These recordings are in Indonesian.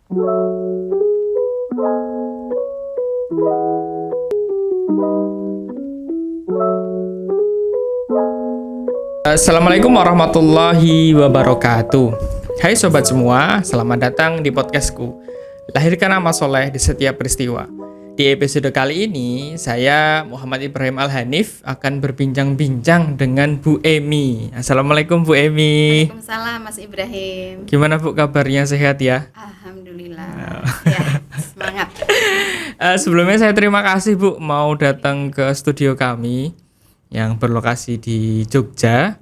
Assalamualaikum warahmatullahi wabarakatuh. Hai sobat semua, selamat datang di podcastku Lahirkan Amal Soleh di Setiap Peristiwa. Di episode kali ini, saya Muhammad Ibrahim Al-Hanif akan berbincang-bincang dengan Bu Emi. Assalamualaikum Bu Emi. Waalaikumsalam Mas Ibrahim. Gimana Bu kabarnya, sehat ya? Alhamdulillah. Ya, semangat. Sebelumnya saya terima kasih Bu mau datang ke studio kami yang berlokasi di Jogja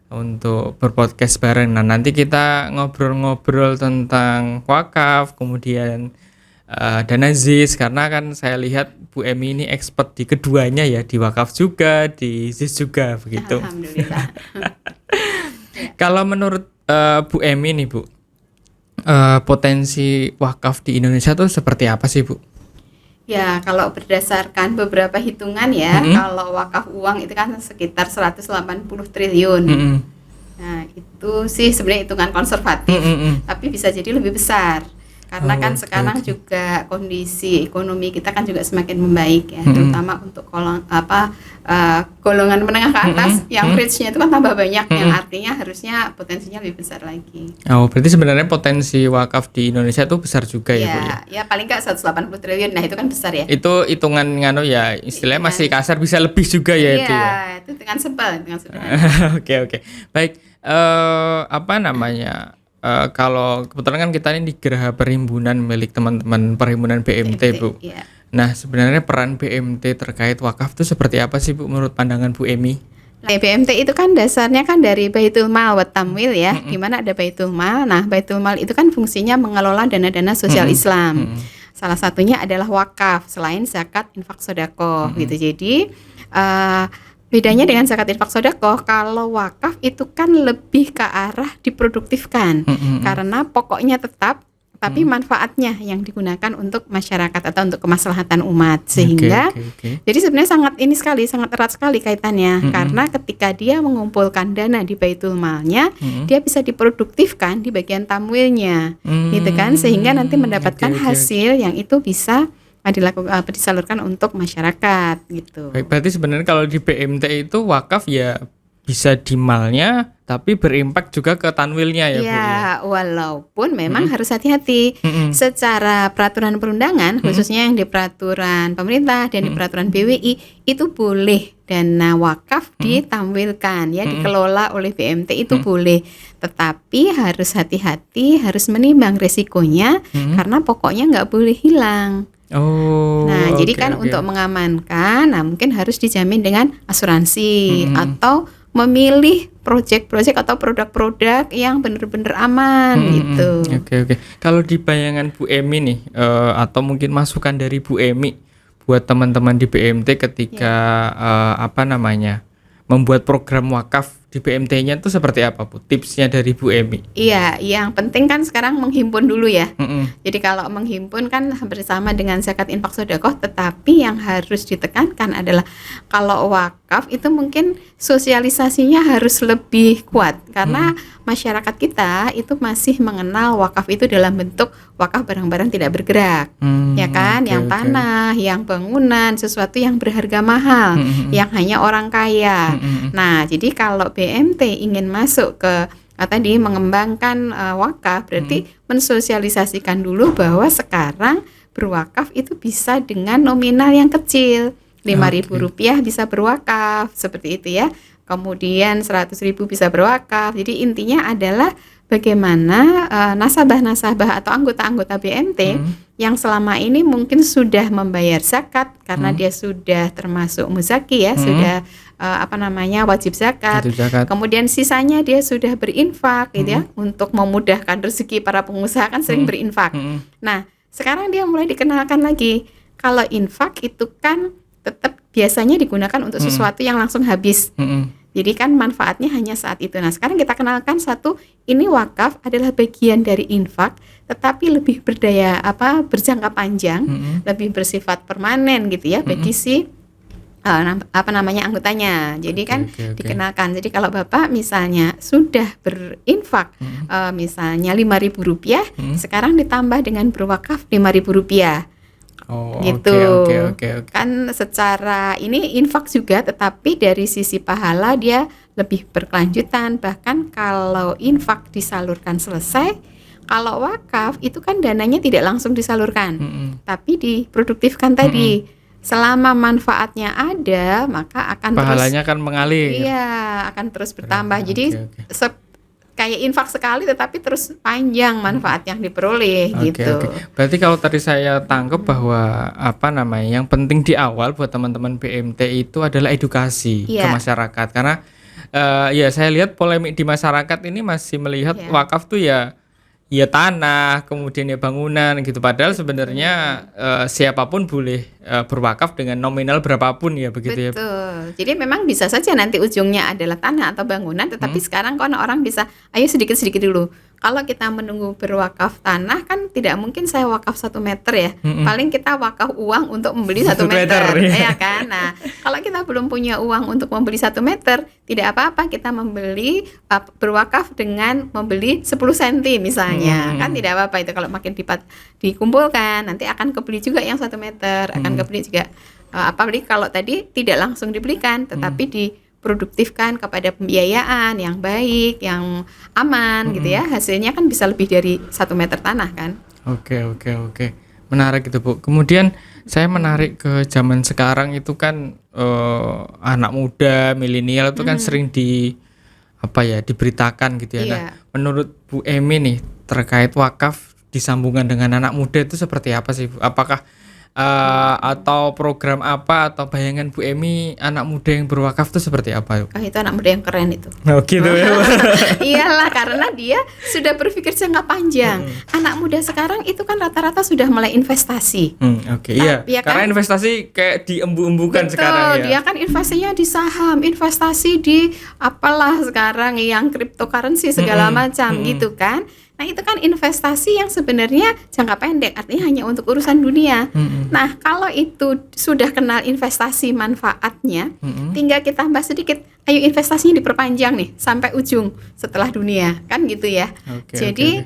untuk berpodcast bareng. Nah, nanti kita ngobrol-ngobrol tentang wakaf, kemudian dana ZIS, karena kan saya lihat Bu Emi ini expert di keduanya ya, di wakaf juga, di ZIS juga begitu. Alhamdulillah. Kalau menurut Bu Emi nih Bu, potensi wakaf di Indonesia tuh seperti apa sih Bu? Ya, kalau berdasarkan beberapa hitungan ya, kalau wakaf uang itu kan sekitar 180 triliun. Nah, itu sih sebenarnya hitungan konservatif, tapi bisa jadi lebih besar. Karena kan sekarang juga kondisi ekonomi kita kan juga semakin membaik ya, terutama untuk golongan menengah ke atas yang rich-nya itu kan tambah banyak, yang artinya harusnya potensinya lebih besar lagi. Oh, berarti sebenarnya potensi wakaf di Indonesia itu besar juga ya Bu ya? Ya paling nggak 180 triliun, nah itu kan besar ya. Itu hitungan ya, istilahnya masih kasar, bisa lebih juga ya itu ya? Iya, itu dengan sederhana. Oke. Baik, kalau kebetulan kan kita ini di Geraha Perhimpunan milik teman-teman Perhimpunan BMT Bu. Iya. Nah, sebenarnya peran BMT terkait wakaf itu seperti apa sih Bu menurut pandangan Bu Emi? Nah, BMT itu kan dasarnya kan dari Baitul Mal wa Tamwil ya, di mana ada Baitul Mal. Nah, Baitul Mal itu kan fungsinya mengelola dana-dana sosial Islam. Salah satunya adalah wakaf selain zakat, infak, sedekah gitu. Jadi bedanya dengan zakat, infak, sedekah, kalau wakaf itu kan lebih ke arah diproduktifkan, karena pokoknya tetap, tapi manfaatnya yang digunakan untuk masyarakat atau untuk kemaslahatan umat, sehingga jadi sebenarnya sangat erat sekali kaitannya, karena ketika dia mengumpulkan dana di Baitul Malnya, dia bisa diproduktifkan di bagian tamwilnya, gitu kan, sehingga nanti mendapatkan hasil yang itu bisa disalurkan untuk masyarakat gitu. Baik, berarti sebenarnya kalau di BMT itu wakaf ya bisa di malnya tapi berimpak juga ke tanwilnya ya Bu ya. Walaupun memang harus hati-hati secara peraturan perundangan, khususnya yang di peraturan pemerintah dan di peraturan BWI itu boleh dana wakaf ditamwilkan ya, dikelola oleh BMT itu boleh, tetapi harus hati-hati, harus menimbang resikonya, karena pokoknya nggak boleh hilang. Jadi kan untuk mengamankan, mungkin harus dijamin dengan asuransi atau memilih proyek-proyek atau produk-produk yang benar-benar aman gitu. Oke. Kalau di bayangan Bu Emi nih, atau mungkin masukan dari Bu Emi buat teman-teman di BMT ketika membuat program wakaf di BMT-nya itu seperti apa Bu? Tipsnya dari Bu Emi? Iya, yang penting kan sekarang menghimpun dulu ya. Jadi kalau menghimpun kan bersama dengan zakat, infak, sedekah, tetapi yang harus ditekankan adalah kalau wakaf itu mungkin sosialisasinya harus lebih kuat, karena masyarakat kita itu masih mengenal wakaf itu dalam bentuk wakaf barang-barang tidak bergerak, ya kan, yang tanah, yang bangunan, sesuatu yang berharga mahal, yang hanya orang kaya. Nah, jadi kalau BMT ingin masuk ke tadi mengembangkan wakaf, berarti mensosialisasikan dulu bahwa sekarang berwakaf itu bisa dengan nominal yang kecil, Rp5.000 bisa berwakaf, seperti itu ya. Kemudian 100.000 bisa berwakaf. Jadi intinya adalah bagaimana nasabah-nasabah atau anggota-anggota BMT yang selama ini mungkin sudah membayar zakat karena dia sudah termasuk muzaki ya, sudah wajib zakat. Kemudian sisanya dia sudah berinfak gitu ya, untuk memudahkan rezeki para pengusaha kan sering berinfak. Nah, sekarang dia mulai dikenalkan lagi kalau infak itu kan tetap biasanya digunakan untuk sesuatu yang langsung habis. Jadi kan manfaatnya hanya saat itu. Nah, sekarang kita kenalkan satu, ini wakaf adalah bagian dari infak, tetapi lebih berjangka panjang, lebih bersifat permanen gitu ya, bagi si anggotanya. Jadi kan Oke. dikenalkan. Jadi kalau Bapak misalnya sudah berinfak misalnya Rp5.000, sekarang ditambah dengan berwakaf Rp5.000 Oh, gitu. oke. Kan secara ini infak juga, tetapi dari sisi pahala dia lebih berkelanjutan. Bahkan kalau infak disalurkan selesai, kalau wakaf itu kan dananya tidak langsung disalurkan, tapi diproduktifkan tadi. Selama manfaatnya ada, maka akan Pahalanya akan mengalir. iya, akan terus bertambah. Jadi Oke. kayak infak sekali tetapi terus panjang manfaat yang diperoleh gitu. Berarti kalau tadi saya tangkap bahwa yang penting di awal buat teman-teman BMT itu adalah edukasi ke masyarakat, karena ya saya lihat polemik di masyarakat ini masih melihat wakaf tuh ya tanah, kemudian ya bangunan gitu. Padahal sebenarnya siapapun boleh berwakaf dengan nominal berapapun ya, begitu ya. Betul. Jadi memang bisa saja nanti ujungnya adalah tanah atau bangunan, tetapi sekarang kan orang bisa ayo sedikit-sedikit dulu. Kalau kita menunggu berwakaf tanah kan tidak mungkin saya wakaf 1 meter ya. Paling kita wakaf uang untuk membeli 1 meter, ya kan. Nah, kalau kita belum punya uang untuk membeli 1 meter, tidak apa-apa kita membeli berwakaf dengan membeli 10 cm misalnya. Kan tidak apa-apa itu, kalau makin dikumpulkan nanti akan kebeli juga yang 1 meter, akan kebeli juga. Apalagi kalau tadi tidak langsung dibelikan, tetapi diproduktifkan kepada pembiayaan yang baik, yang aman gitu ya. Hasilnya kan bisa lebih dari 1 meter tanah kan. Oke. Menarik itu, Bu. Kemudian saya menarik ke zaman sekarang itu kan anak muda, milenial itu kan sering diberitakan gitu ya. Nah, menurut Bu Emi nih terkait wakaf disambungkan dengan anak muda itu seperti apa sih, Bu? Apakah atau program apa atau bayangan Bu Emi anak muda yang berwakaf itu seperti apa? Itu anak muda yang keren itu. Oh gitu ya. Iyalah, karena dia sudah berpikir jangka panjang. Anak muda sekarang itu kan rata-rata sudah mulai investasi. Iya. Ya kan? Karena investasi kayak diembu-embukan sekarang ya. Dia kan investasinya di saham, investasi di apalah sekarang yang cryptocurrency segala macam gitu kan. Nah, itu kan investasi yang sebenarnya jangka pendek, artinya hanya untuk urusan dunia. Nah, kalau itu sudah kenal investasi manfaatnya, tinggal kita tambah sedikit, ayo investasinya diperpanjang nih sampai ujung setelah dunia, kan gitu ya. Jadi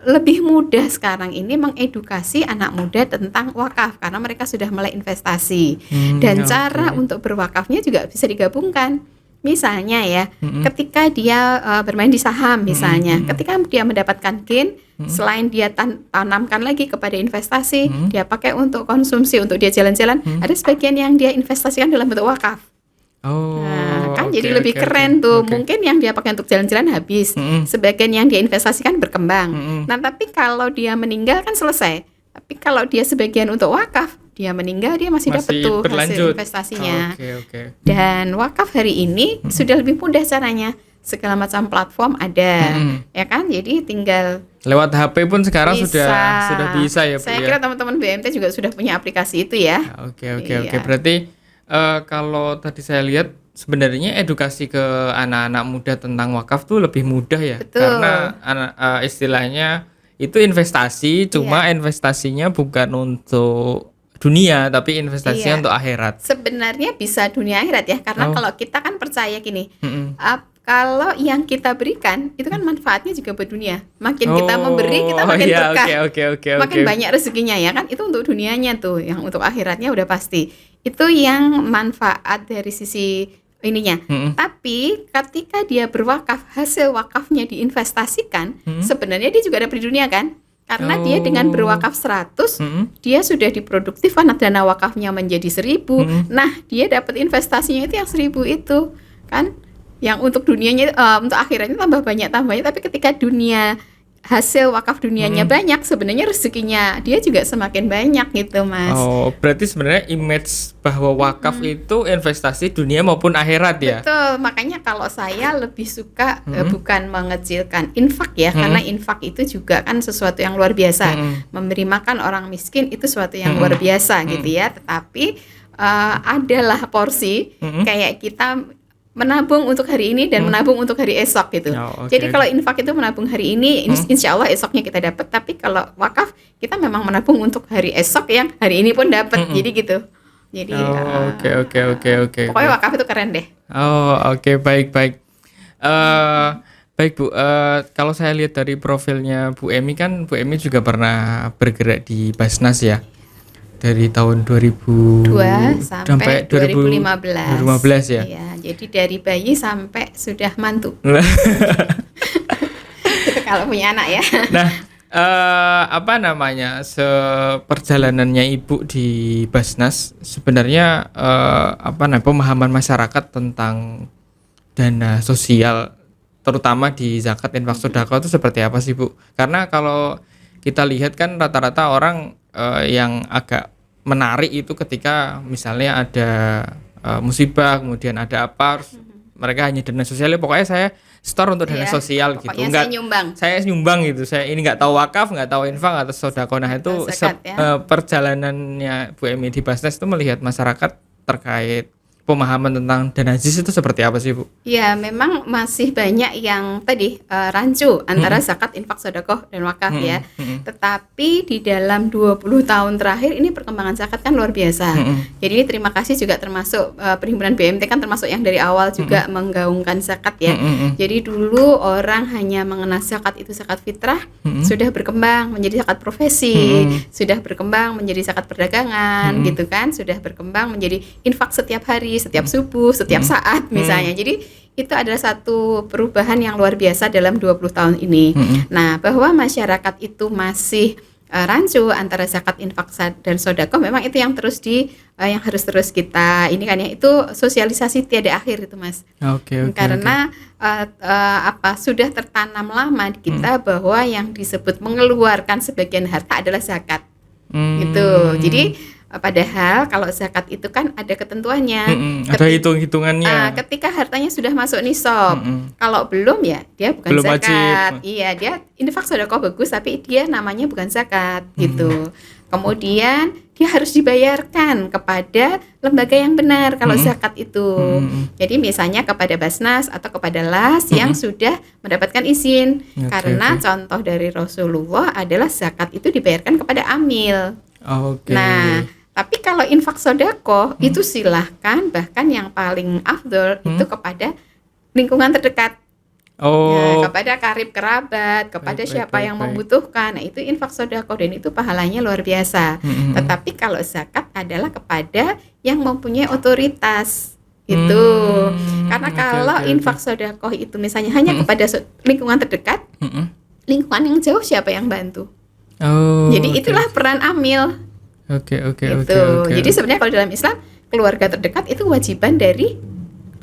lebih mudah sekarang ini mengedukasi anak muda tentang wakaf karena mereka sudah mulai investasi. Dan cara untuk berwakafnya juga bisa digabungkan. Misalnya ya, ketika dia bermain di saham misalnya, ketika dia mendapatkan gain, selain dia tanamkan lagi kepada investasi, dia pakai untuk konsumsi, untuk dia jalan-jalan, ada sebagian yang dia investasikan dalam bentuk wakaf. Jadi lebih keren tuh. Mungkin yang dia pakai untuk jalan-jalan habis, sebagian yang dia investasikan berkembang. Nah, tapi kalau dia meninggal kan selesai. Tapi kalau dia sebagian untuk wakaf, dia meninggal dia masih dapat tuh hasil investasinya. Dan wakaf hari ini sudah lebih mudah caranya. Segala macam platform ada, ya kan? Jadi tinggal lewat HP pun sekarang sudah bisa ya, Bu. Saya kira teman-teman BMT juga sudah punya aplikasi itu ya. Oke. Berarti kalau tadi saya lihat sebenarnya edukasi ke anak-anak muda tentang wakaf tuh lebih mudah ya. Betul. Karena istilahnya itu investasi, cuma investasinya bukan untuk dunia tapi investasinya untuk akhirat. Sebenarnya bisa dunia akhirat ya, karena kalau kita kan percaya gini, kalau yang kita berikan itu kan manfaatnya juga buat dunia. Makin kita memberi, kita makin berkah. Makin banyak rezekinya ya kan, itu untuk dunianya tuh. Yang untuk akhiratnya udah pasti. Itu yang manfaat dari sisi ininya. Tapi ketika dia berwakaf, hasil wakafnya diinvestasikan, sebenarnya dia juga dapat di dunia kan? Karena dia dengan berwakaf 100, dia sudah diproduktifkan, dana wakafnya menjadi 1000. Nah, dia dapat investasinya itu yang 1000 itu kan, yang untuk dunianya, untuk akhiratnya tambahnya. Tapi ketika dunia hasil wakaf dunianya banyak, sebenarnya rezekinya dia juga semakin banyak gitu, Mas. Berarti sebenarnya image bahwa wakaf itu investasi dunia maupun akhirat ya. Betul, makanya kalau saya lebih suka bukan mengecilkan infak ya, karena infak itu juga kan sesuatu yang luar biasa. Memberi makan orang miskin itu sesuatu yang luar biasa gitu ya. Tetapi adalah porsi kayak kita menabung untuk hari ini dan menabung untuk hari esok gitu. Jadi kalau infak itu menabung hari ini, insya Allah esoknya kita dapat. Tapi kalau wakaf kita memang menabung untuk hari esok yang hari ini pun dapat. Jadi gitu. Jadi Oke. pokoknya wakaf itu keren deh. Oke, baik. Baik Bu, kalau saya lihat dari profilnya Bu Emi kan, Bu Emi juga pernah bergerak di Basnas ya, dari tahun 2 sampai 2015 ya. Iya, jadi dari bayi sampai sudah mantu. Itu kalau punya anak ya. Nah, apa namanya, seperjalanannya Ibu di Basnas sebenarnya pemahaman masyarakat tentang dana sosial terutama di zakat infak sedekah itu seperti apa sih Bu? Karena kalau kita lihat kan rata-rata orang yang agak menarik itu ketika misalnya ada musibah, kemudian ada apa, mereka hanya dana sosial, pokoknya saya store untuk dana sosial gitu. Enggak, saya nyumbang gitu. Saya ini nggak tahu wakaf, nggak tahu infak atau sedekah. Nah itu perjalanannya Bu Emi di Basnas itu melihat masyarakat terkait pemahaman tentang dana jis itu seperti apa sih Bu? Ya memang masih banyak yang tadi rancu antara zakat, infak, sedekah dan wakaf ya. Tetapi di dalam 20 tahun terakhir ini perkembangan zakat kan luar biasa. Jadi ini terima kasih juga termasuk perhimpunan BMT kan termasuk yang dari awal juga menggaungkan zakat ya. Jadi dulu orang hanya mengenal zakat itu zakat fitrah, sudah berkembang menjadi zakat profesi, sudah berkembang menjadi zakat perdagangan gitu kan, sudah berkembang menjadi infak setiap hari, setiap subuh, setiap saat misalnya. Jadi itu adalah satu perubahan yang luar biasa dalam 20 tahun ini. Nah, bahwa masyarakat itu masih rancu antara zakat, infak dan sedekah, memang itu yang yang harus terus kita ini kan ya, itu sosialisasi tiada akhir itu Mas. Karena sudah tertanam lama di kita bahwa yang disebut mengeluarkan sebagian harta adalah zakat. Gitu. Jadi padahal kalau zakat itu kan ada ketentuannya, ada hitung-hitungannya. Ketika hartanya sudah masuk nisab, kalau belum ya dia bukan zakat. Iya, dia infak sedekah bagus tapi dia namanya bukan zakat gitu. Kemudian dia harus dibayarkan kepada lembaga yang benar kalau zakat itu. Jadi misalnya kepada Basnas atau kepada LAS yang sudah mendapatkan izin. Karena contoh dari Rasulullah adalah zakat itu dibayarkan kepada amil. Nah, tapi kalau infak sedekah itu silahkan, bahkan yang paling afdol itu kepada lingkungan terdekat. Kepada karib kerabat, kepada siapa yang membutuhkan. Nah, itu infak sedekah dan itu pahalanya luar biasa. Tetapi kalau zakat adalah kepada yang mempunyai otoritas. Itu. Karena kalau infak sedekah itu misalnya hanya kepada lingkungan terdekat, lingkungan yang jauh siapa yang bantu? Jadi itulah peran amil. Jadi sebenarnya kalau dalam Islam keluarga terdekat itu kewajiban dari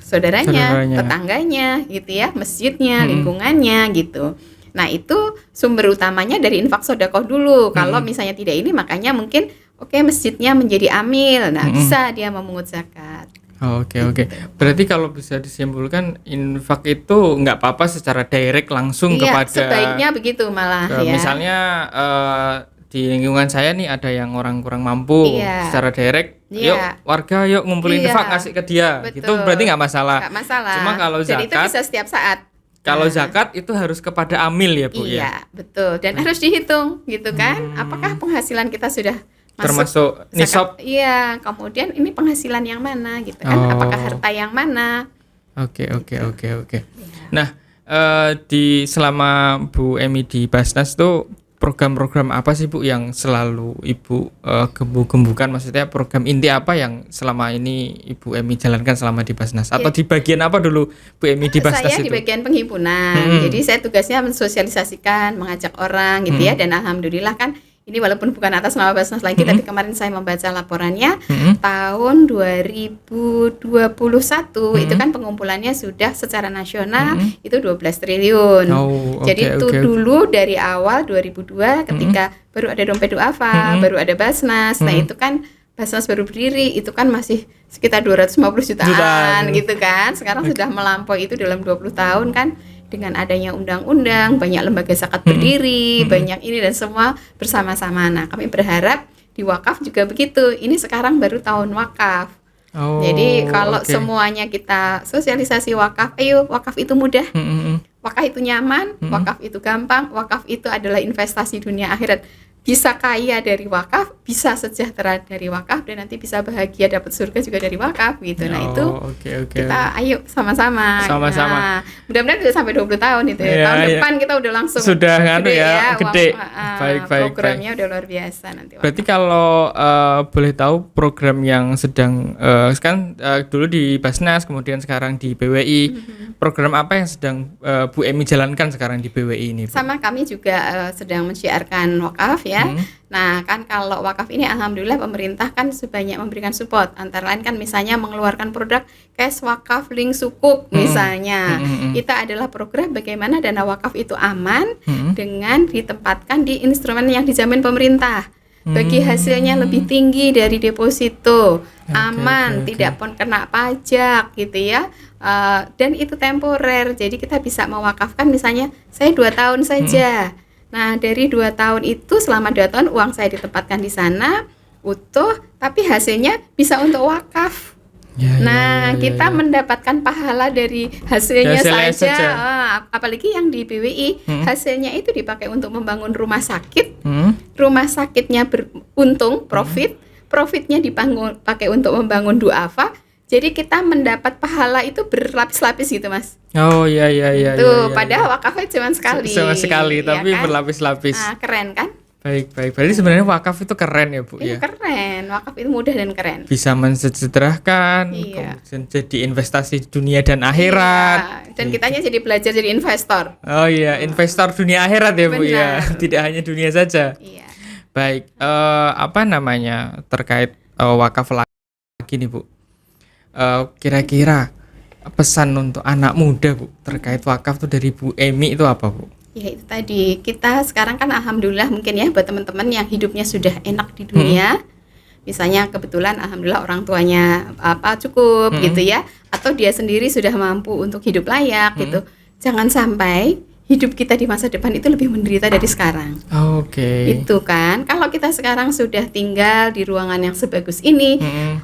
saudaranya, tetangganya, gitu ya, masjidnya, lingkungannya, gitu. Nah itu sumber utamanya dari infak sedekah dulu. Kalau misalnya tidak ini, makanya mungkin masjidnya menjadi amil. Nah bisa dia memungut zakat. Berarti kalau bisa disimpulkan infak itu nggak apa-apa secara direct langsung kepada. Sebaiknya begitu malah ya. Misalnya di lingkungan saya nih ada yang orang kurang mampu, secara direct, yuk warga yuk ngumpulin infak ngasih ke dia. Itu berarti nggak masalah. Cuma kalau zakat, itu bisa setiap saat. Kalau zakat itu harus kepada amil ya Bu ya. Iya betul, dan harus dihitung gitu kan. Apakah penghasilan kita sudah termasuk nisab? Iya, kemudian ini penghasilan yang mana gitu kan? Apakah harta yang mana? Oke. Nah, di selama Bu Emi di Basnas tuh program-program apa sih Bu yang selalu Ibu gembu-gembukan? Maksudnya program inti apa yang selama ini Ibu Emi jalankan selama di Basnas? Atau di bagian apa dulu Bu Emi di Basnas itu? Saya di bagian penghimpunan. Jadi saya tugasnya mensosialisasikan, mengajak orang gitu ya. Dan alhamdulillah kan ini walaupun bukan atas nama Basnas lagi, tapi kemarin saya membaca laporannya tahun 2021 itu kan pengumpulannya sudah secara nasional itu 12 triliun. Jadi itu dulu dari awal 2002 ketika baru ada dompet duafa, baru ada Basnas. Nah itu kan Basnas baru berdiri, itu kan masih sekitar 250 jutaan gitu kan. Sekarang sudah melampaui itu dalam 20 tahun kan. Dengan adanya undang-undang, banyak lembaga zakat berdiri, banyak ini dan semua bersama-sama. Nah, kami berharap di wakaf juga begitu. Ini sekarang baru tahun wakaf. Jadi kalau semuanya kita sosialisasi wakaf, ayo wakaf itu mudah, wakaf itu nyaman, wakaf itu gampang, wakaf itu adalah investasi dunia akhirat. bisa kaya dari wakaf, bisa sejahtera dari wakaf, dan nanti bisa bahagia dapat surga juga dari wakaf gitu. Nah itu kita ayo sama-sama. Nah, mudah-mudahan bisa sampai 20 tahun itu ya. Tahun depan kita udah langsung sudah gede ya, gede. Baik. Programnya udah luar biasa nanti. Berarti kalau boleh tahu program yang sedang kan dulu di Basnas, kemudian sekarang di BWI, program apa yang sedang Bu Emi jalankan sekarang di BWI ini, Bu? Sama kami juga sedang mensyiarkan wakaf ya. Nah kan kalau wakaf ini alhamdulillah pemerintah kan sebanyak memberikan support, antara lain kan misalnya mengeluarkan produk cash wakaf link sukuk misalnya. Itu adalah program bagaimana dana wakaf itu aman dengan ditempatkan di instrumen yang dijamin pemerintah. Bagi hasilnya lebih tinggi dari deposito, aman, tidak pun kena pajak gitu ya. Dan itu temporer, jadi kita bisa mewakafkan misalnya saya 2 tahun saja. Nah dari 2 tahun itu, selama 2 tahun uang saya ditempatkan di sana utuh, tapi hasilnya bisa untuk wakaf. Kita mendapatkan pahala dari hasilnya saja. Apalagi yang di BWI hasilnya itu dipakai untuk membangun rumah sakit. Rumah sakitnya beruntung, profitnya dipakai untuk membangun duafa. Jadi kita mendapat pahala itu berlapis-lapis gitu, Mas. Oh iya. Padahal wakafnya cuma sekali. Cuma sekali, tapi kan? Berlapis-lapis. Keren kan? Baik. Berarti sebenarnya wakaf itu keren ya, Bu ya. Keren. Wakaf itu mudah dan keren. Bisa mensejahterakan, kemudian jadi investasi dunia dan akhirat. Dan kitanya jadi belajar jadi investor. Oh iya, investor dunia akhirat ya, Bu ya. Tidak hanya dunia saja. Iya. Baik, terkait wakaf lagi nih, Bu. Kira-kira pesan untuk anak muda, Bu, terkait wakaf tuh dari Bu Emi itu apa, Bu? Ya itu tadi, kita sekarang kan alhamdulillah mungkin ya buat teman-teman yang hidupnya sudah enak di dunia, misalnya kebetulan alhamdulillah orang tuanya cukup gitu ya, atau dia sendiri sudah mampu untuk hidup layak gitu. Jangan sampai hidup kita di masa depan itu lebih menderita dari sekarang. Itu kan, kalau kita sekarang sudah tinggal di ruangan yang sebagus ini,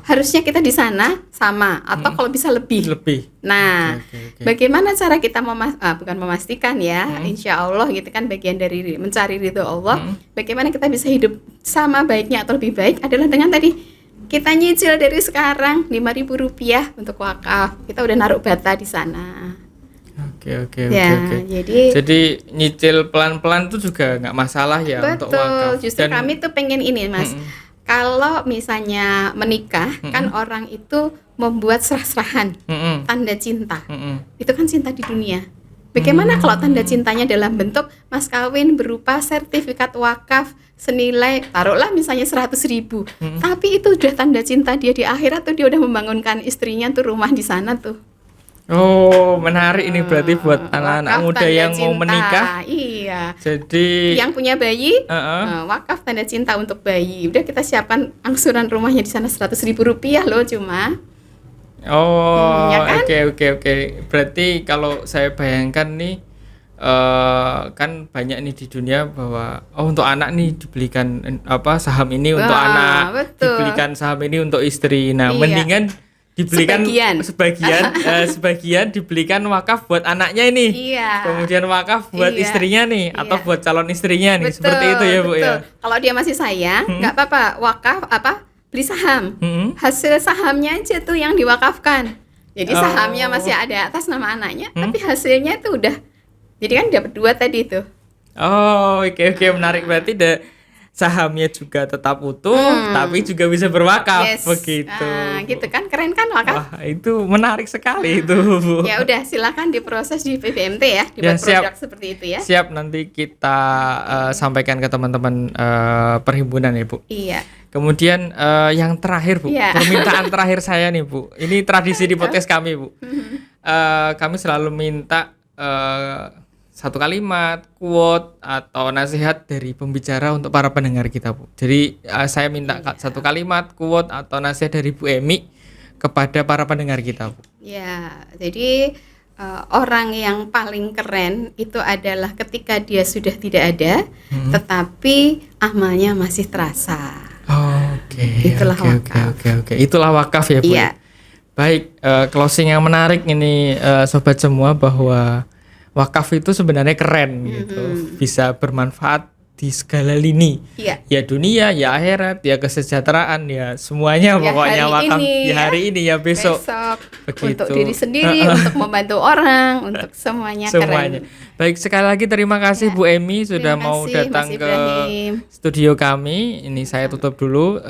harusnya kita di sana sama, atau kalau bisa lebih. Nah, bagaimana cara kita bukan memastikan ya, insya Allah gitu kan, bagian dari mencari ridho Allah. Bagaimana kita bisa hidup sama baiknya atau lebih baik adalah dengan tadi kita nyicil dari sekarang Rp5.000 untuk wakaf. Kita udah naruh bata di sana. Oke. Jadi nyicil pelan-pelan itu juga nggak masalah ya. Betul, untuk wakaf. Justru kami tuh pengen ini, Mas. Kalau misalnya menikah, kan orang itu membuat serah-serahan, tanda cinta. Itu kan cinta di dunia. Bagaimana kalau tanda cintanya dalam bentuk mas kawin berupa sertifikat wakaf senilai taruhlah misalnya 100.000, tapi itu udah tanda cinta dia di akhirat tuh, dia udah membangunkan istrinya tuh rumah di sana tuh. Oh, menarik ini berarti buat anak-anak muda yang mau menikah. Iya. Jadi yang punya bayi, wakaf tanda cinta untuk bayi. Udah kita siapkan angsuran rumahnya di sana Rp100.000 loh cuma. Oh, ya kan? Oke. Berarti kalau saya bayangkan nih, kan banyak nih di dunia bahwa untuk anak nih dibelikan saham ini untuk anak, betul. Dibelikan saham ini untuk istri. Nah, mendingan dibelikan sebagian dibelikan wakaf buat anaknya ini. Iya. Kemudian wakaf buat istrinya nih, atau buat calon istrinya nih. Betul, seperti itu ya, Bu ya. Kalau dia masih sayang, nggak apa-apa, wakaf beli saham. Hasil sahamnya aja tuh yang diwakafkan. Jadi sahamnya masih ada atas nama anaknya, tapi hasilnya tuh udah. Jadi kan dapat 2 tadi tuh. Oh, oke, menarik, berarti sahamnya juga tetap utuh, tapi juga bisa berwakaf, begitu. Gitu kan, keren kan wakaf? Wah, itu menarik sekali itu, Bu. Ya udah, silakan diproses di PPMT ya, dibuat produk seperti itu ya. Siap, nanti kita sampaikan ke teman-teman perhimpunan ya, Bu. Iya. Kemudian yang terakhir, Bu, permintaan terakhir saya nih, Bu. Ini tradisi di podcast kami, Bu. Kami selalu minta satu kalimat, quote, atau nasihat dari pembicara untuk para pendengar kita, Bu. Jadi saya minta satu kalimat, quote, atau nasihat dari Bu Emi kepada para pendengar kita, Bu. Ya, jadi orang yang paling keren itu adalah ketika dia sudah tidak ada, tetapi amalnya masih terasa. Itulah wakaf. Oke. Itulah wakaf ya, Bu. Iya. Baik, closing yang menarik ini sobat semua, bahwa wakaf itu sebenarnya keren gitu. Bisa bermanfaat di segala lini. Iya. Ya dunia, ya akhirat, ya kesejahteraan, ya semuanya Ya, pokoknya hari wakaf ini, ya hari ini ya besok. untuk Begitu. diri sendiri, untuk membantu orang, untuk semuanya, Semuanya. keren. Baik, sekali lagi terima kasih Ya, Bu Emi sudah terima mau kasih, datang Mas ke Ibrahim. studio kami. Ini saya tutup dulu.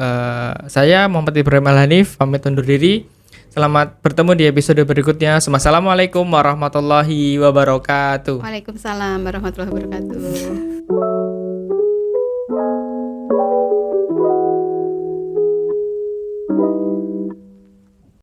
Saya Muhammad Ibrahim Al-Hanif pamit undur diri. Selamat bertemu di episode berikutnya. Assalamualaikum warahmatullahi wabarakatuh. Waalaikumsalam warahmatullahi wabarakatuh.